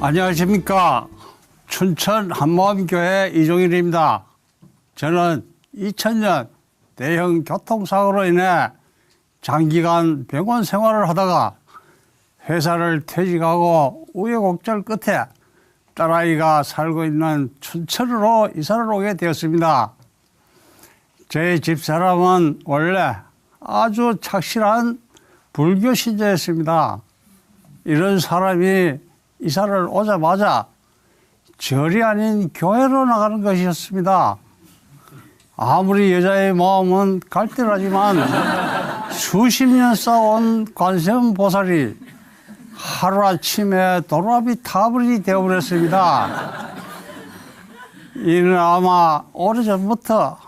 안녕하십니까. 춘천 한마음교회 이종일입니다. 저는 2000년 대형 교통사고로 인해 장기간 병원 생활을 하다가 회사를 퇴직하고 우여곡절 끝에 딸아이가 살고 있는 춘천으로 이사를 오게 되었습니다. 제 집사람은 원래 아주 착실한 불교 신자였습니다. 이런 사람이 이사를 오자마자 절이 아닌 교회로 나가는 것이었습니다. 아무리 여자의 마음은 갈대라지만 수십 년 쌓아온 관세음보살이 하루아침에 도라비 타불이 되어버렸습니다. 이는 아마 오래전부터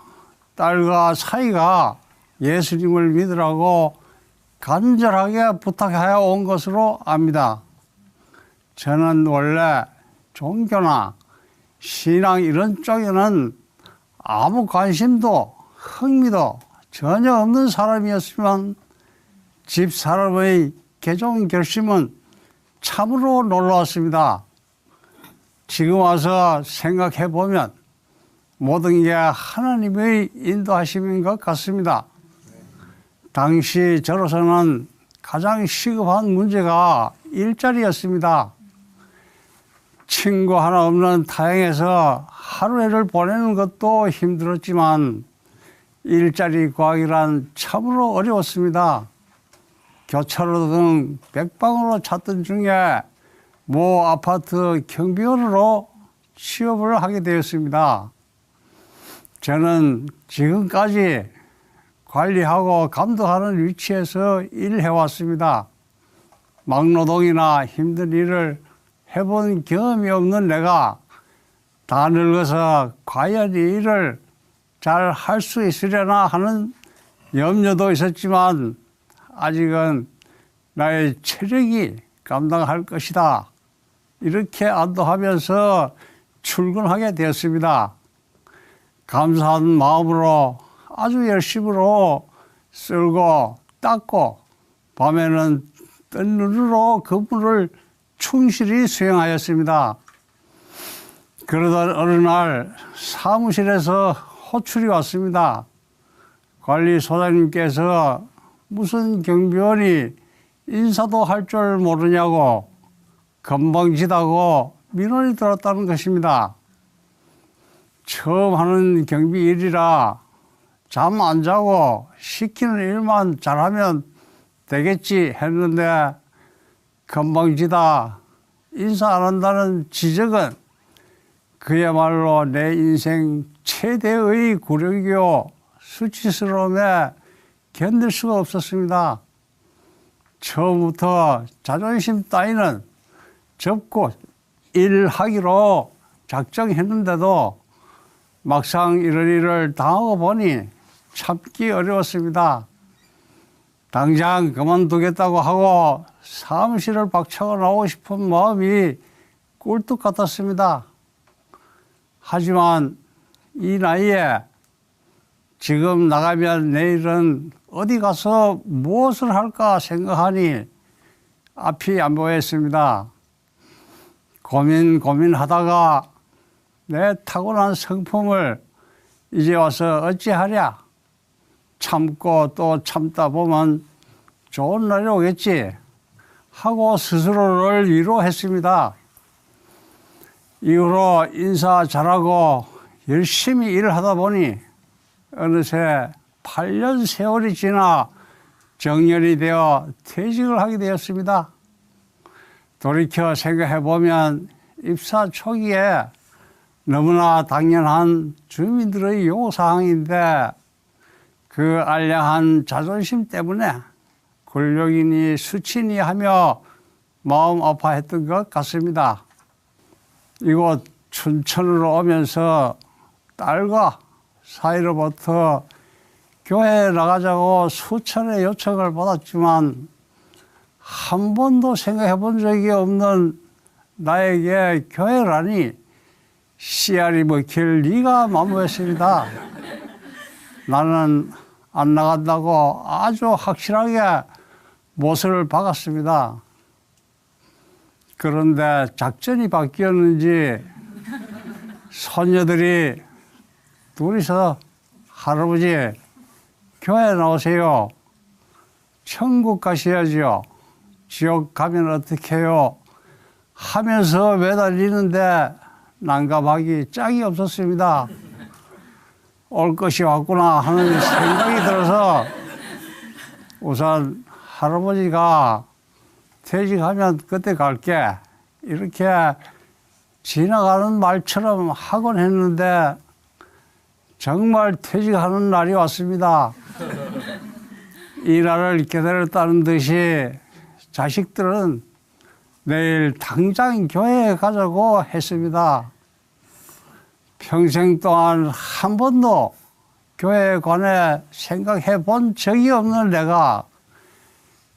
딸과 사이가 예수님을 믿으라고 간절하게 부탁해 온 것으로 압니다. 저는 원래 종교나 신앙 이런 쪽에는 아무 관심도 흥미도 전혀 없는 사람이었지만 집사람의 개종 결심은 참으로 놀라웠습니다. 지금 와서 생각해 보면 모든 게 하나님의 인도하심인 것 같습니다. 당시 저로서는 가장 시급한 문제가 일자리였습니다. 친구 하나 없는 타향에서 하루를 보내는 것도 힘들었지만 일자리 구하기란 참으로 어려웠습니다. 교차로 등 백방으로 찾던 중에 모 아파트 경비원으로 취업을 하게 되었습니다. 저는 지금까지 관리하고 감독하는 위치에서 일을 해왔습니다. 막노동이나 힘든 일을 해본 경험이 없는 내가 다 늙어서 과연 이 일을 잘 할 수 있으려나 하는 염려도 있었지만 아직은 나의 체력이 감당할 것이다. 이렇게 안도하면서 출근하게 되었습니다. 감사한 마음으로 아주 열심으로 쓸고 닦고 밤에는 뜬 눈으로 근무를 충실히 수행하였습니다. 그러던 어느 날 사무실에서 호출이 왔습니다. 관리소장님께서 무슨 경비원이 인사도 할 줄 모르냐고 건방지다고 민원이 들었다는 것입니다. 처음 하는 경비 일이라 잠 안 자고 시키는 일만 잘하면 되겠지 했는데 건방지다, 인사 안 한다는 지적은 그야말로 내 인생 최대의 굴욕이요 수치스러움에 견딜 수가 없었습니다. 처음부터 자존심 따위는 접고 일하기로 작정했는데도 막상 이런 일을 당하고 보니 참기 어려웠습니다. 당장 그만두겠다고 하고 사무실을 박차고 나오고 싶은 마음이 꿀뚝 같았습니다. 하지만 이 나이에 지금 나가면 내일은 어디 가서 무엇을 할까 생각하니 앞이 안 보였습니다. 고민하다가 내 타고난 성품을 이제 와서 어찌하랴. 참고 또 참다 보면 좋은 날이 오겠지 하고 스스로를 위로했습니다. 이후로 인사 잘하고 열심히 일을 하다 보니 어느새 8년 세월이 지나 정년이 되어 퇴직을 하게 되었습니다. 돌이켜 생각해 보면 입사 초기에 너무나 당연한 주민들의 요구사항인데 그 알량한 자존심 때문에 굴욕이니 수치니 하며 마음 아파했던 것 같습니다. 이곳 춘천으로 오면서 딸과 사이로부터 교회에 나가자고 수천의 요청을 받았지만 한 번도 생각해 본 적이 없는 나에게 교회라니 씨알이 먹힐 리가 만무했습니다. 나는 안 나간다고 아주 확실하게 못을 박았습니다. 그런데 작전이 바뀌었는지 손녀들이 둘이서 할아버지 교회 나오세요. 천국 가셔야죠. 지옥 가면 어떡해요? 하면서 매달리는데 난감하기 짝이 없었습니다. 올 것이 왔구나 하는 생각이 들어서 우선 할아버지가 퇴직하면 그때 갈게 이렇게 지나가는 말처럼 하곤 했는데 정말 퇴직하는 날이 왔습니다. 이 날을 기다렸다는 듯이 자식들은 내일 당장 교회에 가자고 했습니다. 평생 동안 한 번도 교회에 관해 생각해 본 적이 없는 내가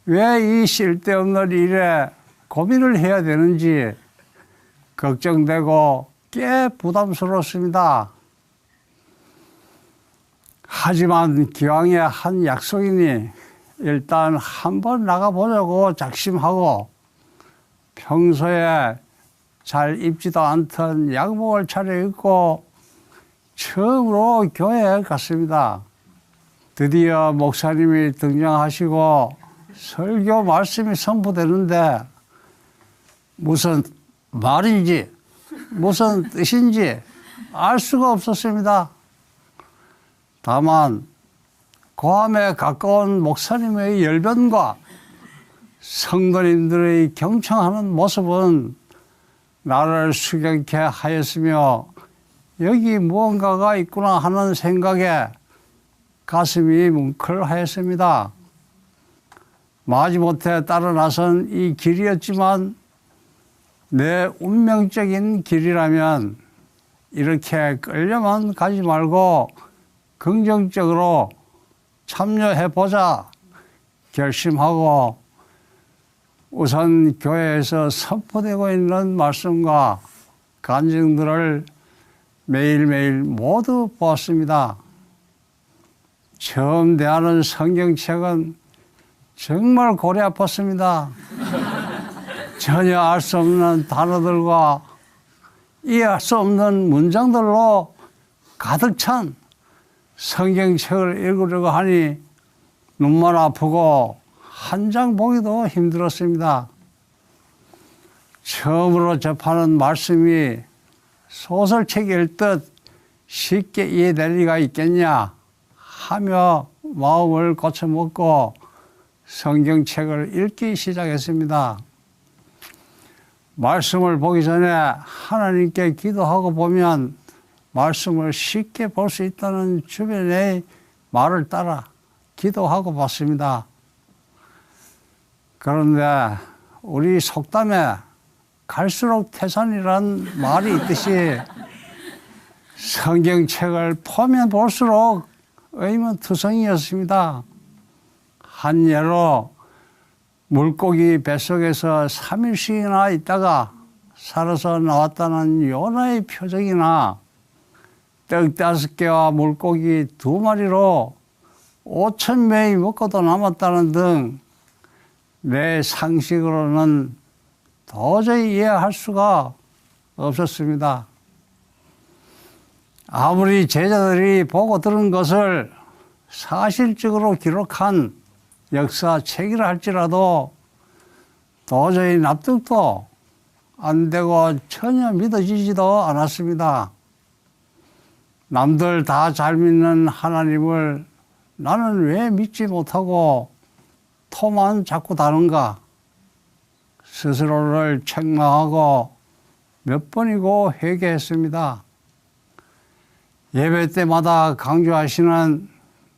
왜 이 쓸데없는 일에 고민을 해야 되는지 걱정되고 꽤 부담스러웠습니다. 하지만 기왕에 한 약속이니 일단 한번 나가보자고 작심하고 평소에 잘 입지도 않던 양복을 차려입고 처음으로 교회에 갔습니다. 드디어 목사님이 등장하시고 설교 말씀이 선포되는데 무슨 말인지 무슨 뜻인지 알 수가 없었습니다. 다만 고함에 가까운 목사님의 열변과 성도님들의 경청하는 모습은 나를 수경케 하였으며 여기 무언가가 있구나 하는 생각에 가슴이 뭉클하였습니다. 마지못해 따라 나선 이 길이었지만 내 운명적인 길이라면 이렇게 끌려만 가지 말고 긍정적으로 참여해보자 결심하고 우선 교회에서 선포되고 있는 말씀과 간증들을 매일매일 모두 보았습니다. 처음 대하는 성경책은 정말 골이 아팠습니다. 전혀 알 수 없는 단어들과 이해할 수 없는 문장들로 가득 찬 성경책을 읽으려고 하니 눈만 아프고 한 장 보기도 힘들었습니다. 처음으로 접하는 말씀이 소설책 읽듯 쉽게 이해될 리가 있겠냐 하며 마음을 고쳐먹고 성경책을 읽기 시작했습니다. 말씀을 보기 전에 하나님께 기도하고 보면 말씀을 쉽게 볼 수 있다는 주변의 말을 따라 기도하고 봤습니다. 그런데 우리 속담에 갈수록 태산이란 말이 있듯이 성경책을 보면 볼수록 의문투성이었습니다. 한 예로 물고기 뱃속에서 3일씩이나 있다가 살아서 나왔다는 요나의 표정이나 떡 5개와 물고기 2마리로 5,000명이 먹고도 남았다는 등 내 상식으로는 도저히 이해할 수가 없었습니다. 아무리 제자들이 보고 들은 것을 사실적으로 기록한 역사책이라 할지라도 도저히 납득도 안 되고 전혀 믿어지지도 않았습니다. 남들 다 잘 믿는 하나님을 나는 왜 믿지 못하고 토만 자꾸 다른가? 스스로를 책망하고 몇 번이고 회개했습니다. 예배 때마다 강조하시는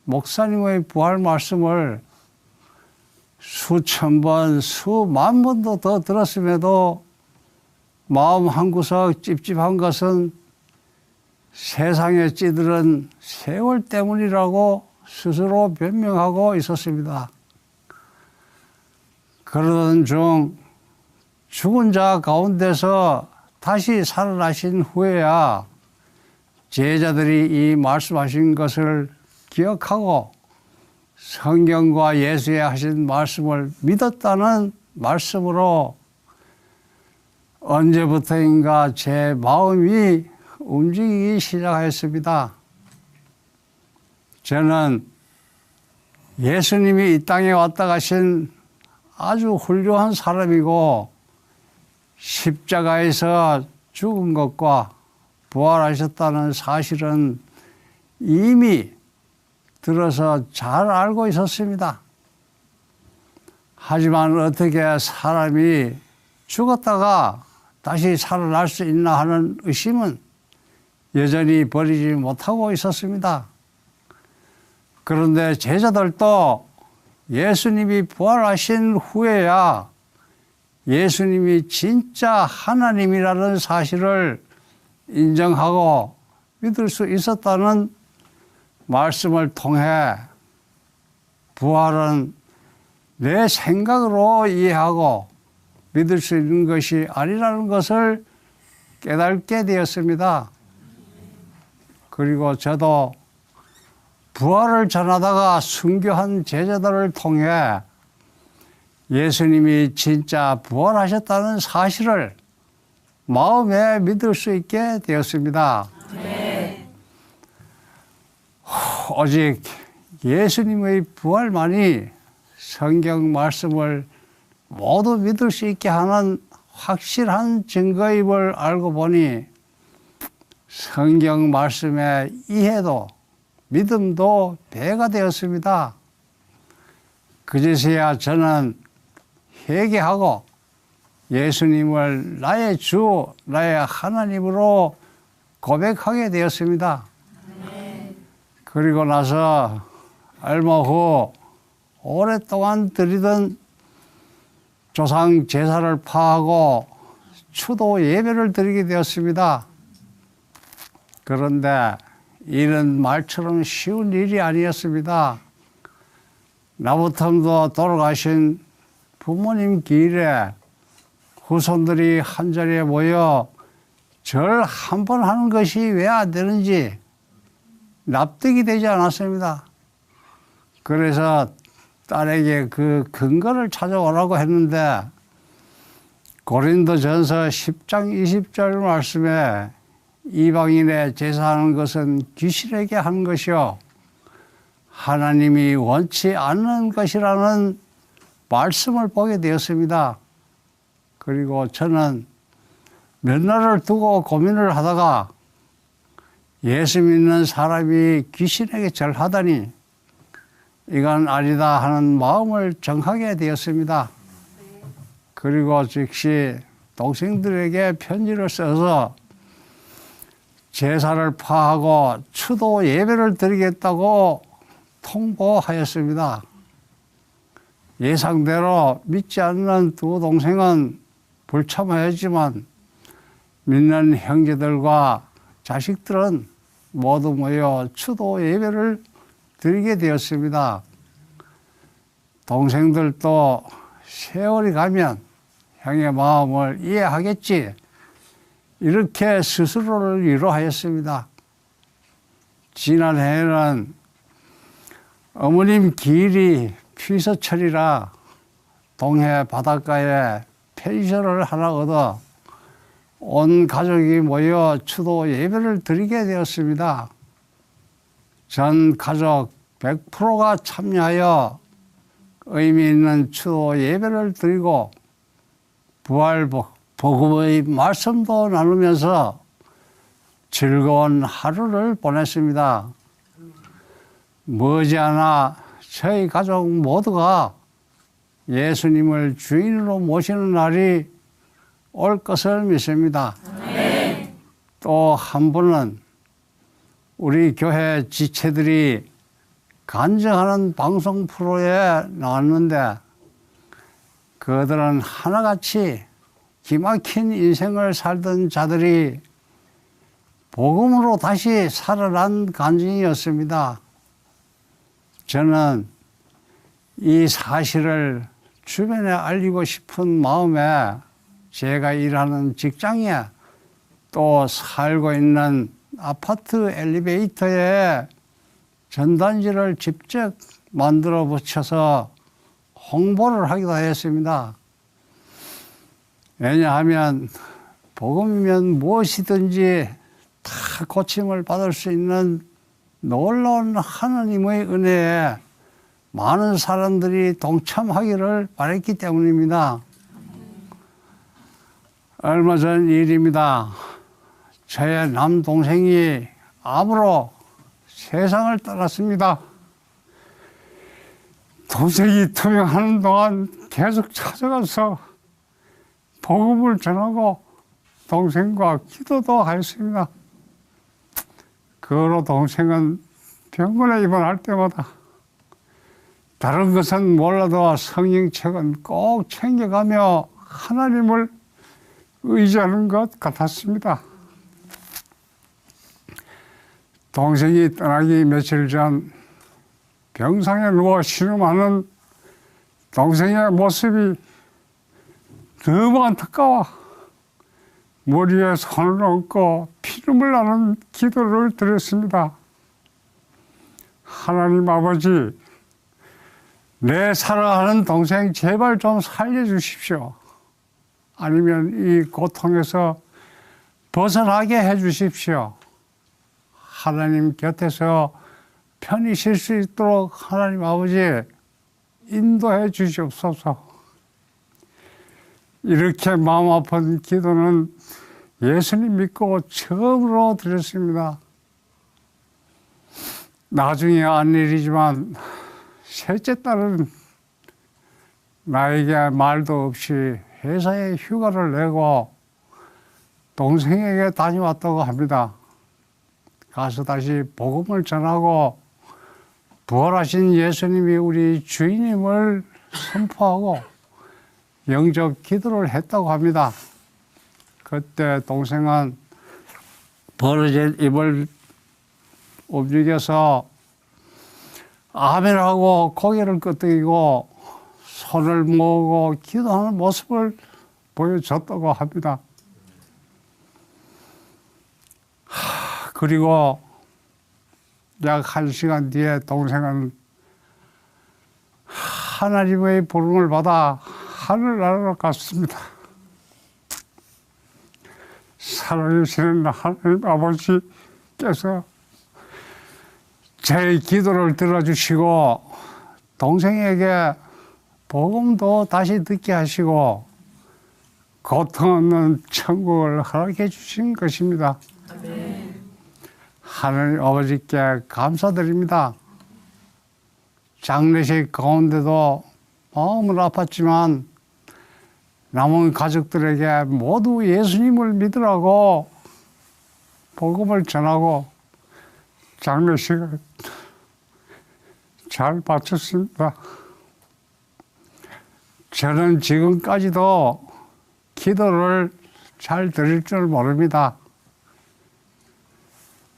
목사님의 부활 말씀을 수천 번, 수만 번도 더 들었음에도 마음 한구석 찝찝한 것은 세상의 찌들은 세월 때문이라고 스스로 변명하고 있었습니다. 그러던 중 죽은 자 가운데서 다시 살아나신 후에야 제자들이 이 말씀하신 것을 기억하고 성경과 예수의 하신 말씀을 믿었다는 말씀으로 언제부터인가 제 마음이 움직이기 시작하였습니다. 저는 예수님이 이 땅에 왔다 가신 아주 훌륭한 사람이고 십자가에서 죽은 것과 부활하셨다는 사실은 이미 들어서 잘 알고 있었습니다. 하지만 어떻게 사람이 죽었다가 다시 살아날 수 있나 하는 의심은 여전히 버리지 못하고 있었습니다. 그런데 제자들도 예수님이 부활하신 후에야 예수님이 진짜 하나님이라는 사실을 인정하고 믿을 수 있었다는 말씀을 통해 부활은 내 생각으로 이해하고 믿을 수 있는 것이 아니라는 것을 깨닫게 되었습니다. 그리고 저도 부활을 전하다가 순교한 제자들을 통해 예수님이 진짜 부활하셨다는 사실을 마음에 믿을 수 있게 되었습니다. 네. 오직 예수님의 부활만이 성경 말씀을 모두 믿을 수 있게 하는 확실한 증거임을 알고 보니 성경 말씀의 이해도 믿음도 배가 되었습니다. 그제서야 저는 회개하고 예수님을 나의 주, 나의 하나님으로 고백하게 되었습니다. 그리고 나서 얼마 후 오랫동안 드리던 조상 제사를 파하고 추도 예배를 드리게 되었습니다. 그런데 이는 말처럼 쉬운 일이 아니었습니다. 나부터도 돌아가신 부모님 길에 후손들이 한자리에 모여 절 한 번 하는 것이 왜 안 되는지 납득이 되지 않았습니다. 그래서 딸에게 그 근거를 찾아오라고 했는데 고린도전서 10장 20절 말씀에 이방인의 제사하는 것은 귀신에게 하는 것이요 하나님이 원치 않는 것이라는 말씀을 보게 되었습니다. 그리고 저는 몇 날을 두고 고민을 하다가 예수 믿는 사람이 귀신에게 절하다니 이건 아니다 하는 마음을 정하게 되었습니다. 그리고 즉시 동생들에게 편지를 써서 제사를 파하고 추도 예배를 드리겠다고 통보하였습니다. 예상대로 믿지 않는 두 동생은 불참하였지만 믿는 형제들과 자식들은 모두 모여 추도 예배를 드리게 되었습니다. 동생들도 세월이 가면 형의 마음을 이해하겠지 이렇게 스스로를 위로하였습니다. 지난해에는 어머님 기일이 피서철이라 동해 바닷가에 펜션을 하나 얻어 온 가족이 모여 추도 예배를 드리게 되었습니다. 전 가족 100%가 참여하여 의미 있는 추도 예배를 드리고 부활 복음의 말씀도 나누면서 즐거운 하루를 보냈습니다. 머지않아 저희 가족 모두가 예수님을 주인으로 모시는 날이 올 것을 믿습니다. 네. 또 한 분은 우리 교회 지체들이 간증하는 방송 프로에 나왔는데 그들은 하나같이 기막힌 인생을 살던 자들이 복음으로 다시 살아난 간증이었습니다. 저는 이 사실을 주변에 알리고 싶은 마음에 제가 일하는 직장에 또 살고 있는 아파트 엘리베이터에 전단지를 직접 만들어 붙여서 홍보를 하기도 했습니다. 왜냐하면 복음이면 무엇이든지 다 고침을 받을 수 있는 놀라운 하나님의 은혜에 많은 사람들이 동참하기를 바랬기 때문입니다. 얼마 전 일입니다. 저의 남동생이 암으로 세상을 떠났습니다. 동생이 투병하는 동안 계속 찾아가서 복음을 전하고 동생과 기도도 하였습니다. 그 후로 동생은 병원에 입원할 때마다 다른 것은 몰라도 성경책은 꼭 챙겨가며 하나님을 의지하는 것 같았습니다. 동생이 떠나기 며칠 전 병상에 누워 신음하는 동생의 모습이 너무 안타까워 머리에 손을 얹고 피눈물 나는 기도를 드렸습니다. 하나님 아버지, 내 사랑하는 동생 제발 좀 살려주십시오. 아니면 이 고통에서 벗어나게 해주십시오. 하나님 곁에서 편히 쉴 수 있도록 하나님 아버지 인도해 주시옵소서. 이렇게 마음 아픈 기도는 예수님 믿고 처음으로 드렸습니다. 나중에 한 일이지만 셋째 딸은 나에게 말도 없이 회사에 휴가를 내고 동생에게 다녀왔다고 합니다. 가서 다시 복음을 전하고 부활하신 예수님이 우리 주인임을 선포하고 영접 기도를 했다고 합니다. 그때 동생은 벌어진 입을 움직여서 아멘하고 고개를 끄덕이고 손을 모으고 기도하는 모습을 보여줬다고 합니다. 그리고 약 1시간 뒤에 동생은 하나님의 부름을 받아 하늘나라로 갔습니다. 살아계시는 하나님 아버지께서 제 기도를 들어주시고 동생에게 복음도 다시 듣게 하시고 고통 없는 천국을 허락해 주신 것입니다. 아멘. 하나님 아버지께 감사드립니다. 장례식 가운데도 마음은 아팠지만 남은 가족들에게 모두 예수님을 믿으라고 복음을 전하고 장례식을 잘 마쳤습니다. 저는 지금까지도 기도를 잘 드릴 줄 모릅니다.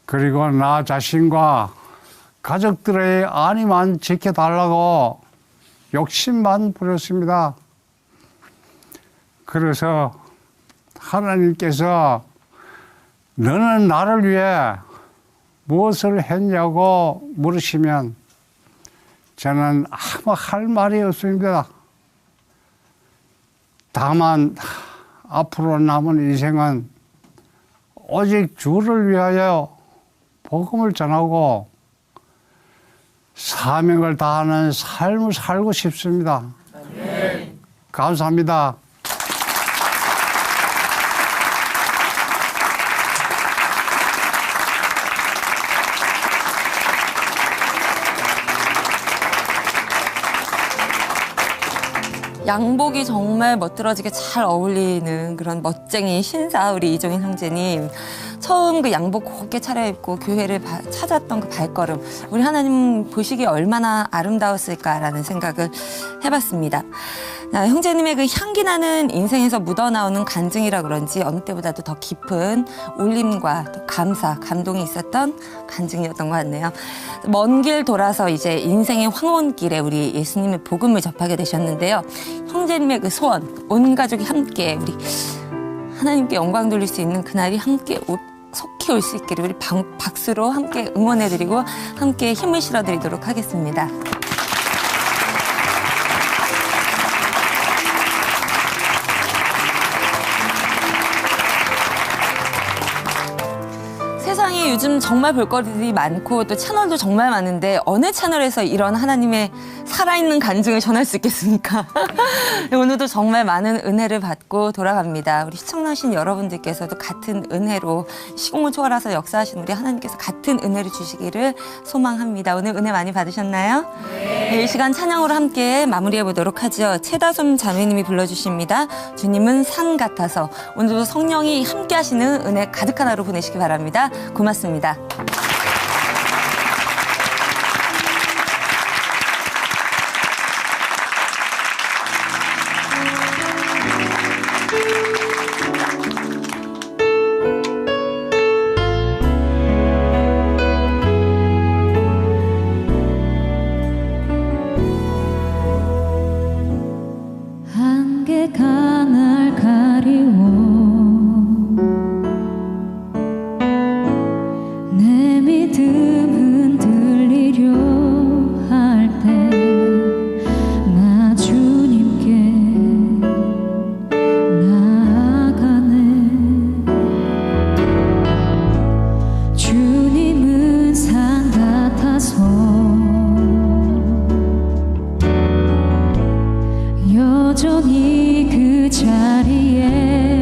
그리고 나 자신과 가족들의 안위만 지켜달라고 욕심만 부렸습니다. 그래서 하나님께서 너는 나를 위해 무엇을 했냐고 물으시면 저는 아무 할 말이 없습니다. 다만 앞으로 남은 인생은 오직 주를 위하여 복음을 전하고 사명을 다하는 삶을 살고 싶습니다. 아멘. 감사합니다. 양복이 정말 멋들어지게 잘 어울리는 그런 멋쟁이 신사 우리 이종인 형제님. 처음 그 양복 곱게 차려입고 교회를 찾았던 그 발걸음, 우리 하나님 보시기에 얼마나 아름다웠을까라는 생각을 해봤습니다. 형제님의 그 향기 나는 인생에서 묻어나오는 간증이라 그런지 어느 때보다도 더 깊은 울림과 또 감사, 감동이 있었던 간증이었던 것 같네요. 먼 길 돌아서 이제 인생의 황혼길에 우리 예수님의 복음을 접하게 되셨는데요. 형제님의 그 소원, 온 가족이 함께 우리 하나님께 영광 돌릴 수 있는 그날이 함께 속히 올 수 있기를 우리 박수로 함께 응원해드리고 함께 힘을 실어드리도록 하겠습니다. 하나님이 요즘 정말 볼거리들이 많고 또 채널도 정말 많은데 어느 채널에서 이런 하나님의 살아있는 간증을 전할 수 있겠습니까? 오늘도 정말 많은 은혜를 받고 돌아갑니다. 우리 시청하신 여러분들께서도 같은 은혜로 시공을 초월해서 역사하신 우리 하나님께서 같은 은혜를 주시기를 소망합니다. 오늘 은혜 많이 받으셨나요? 네. 이 시간 찬양으로 함께 마무리해 보도록 하죠. 최다솜 자매님이 불러주십니다. 주님은 산 같아서. 오늘도 성령이 함께 하시는 은혜 가득한 하루 보내시기 바랍니다. 고맙습니다. 안개가 날 가리워 내 믿음 흔들리려 할 때 나 주님께 나아가네. 주님은 산 같아서 여전히 그 자리에